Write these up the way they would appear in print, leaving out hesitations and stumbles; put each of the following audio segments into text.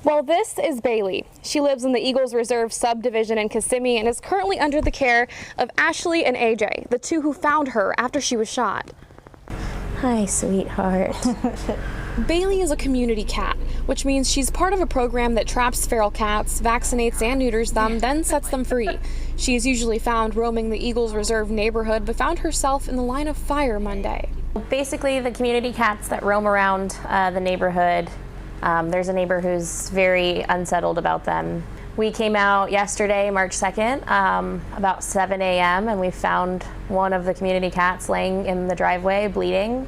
Well, this is Bailey. She lives in the Eagles Reserve subdivision in Kissimmee and is currently under the care of Ashley and AJ, the two who found her after she was shot. Hi, sweetheart. Bailey is a community cat, which means she's part of a program that traps feral cats, vaccinates and neuters them, then sets them free. She is usually found roaming the Eagles Reserve neighborhood, but found herself in the line of fire Monday. Basically, the community cats that roam around the neighborhood, there's a neighbor who's very unsettled about them. We came out yesterday, March 2nd, about 7 a.m., and we found one of the community cats laying in the driveway, bleeding,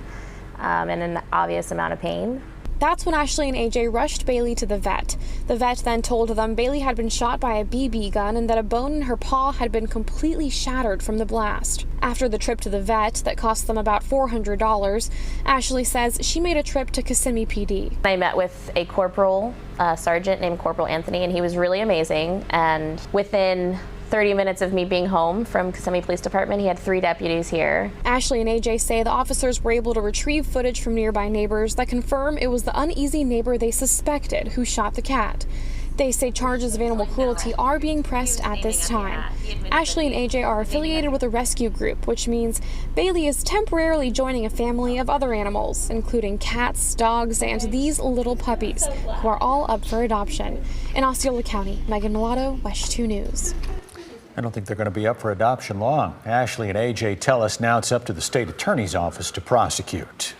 in an obvious amount of pain. That's when Ashley and AJ rushed Bailey to the vet. The vet then told them Bailey had been shot by a BB gun and that a bone in her paw had been completely shattered from the blast. After the trip to the vet that cost them about $400, Ashley says she made a trip to Kissimmee PD. I met with a corporal, sergeant named Corporal Anthony, and he was really amazing. And within 30 minutes of me being home from Kissimmee Police Department, he had 3 deputies here. Ashley and AJ say the officers were able to retrieve footage from nearby neighbors that confirm it was the uneasy neighbor they suspected who shot the cat. They say charges of animal cruelty are being pressed at this time. Ashley and AJ are affiliated with a rescue group, which means Bailey is temporarily joining a family of other animals, including cats, dogs, and these little puppies, who are all up for adoption. In Osceola County, Megan Mulatto, WESH 2 News. I don't think they're going to be up for adoption long. Ashley and AJ tell us now it's up to the state attorney's office to prosecute.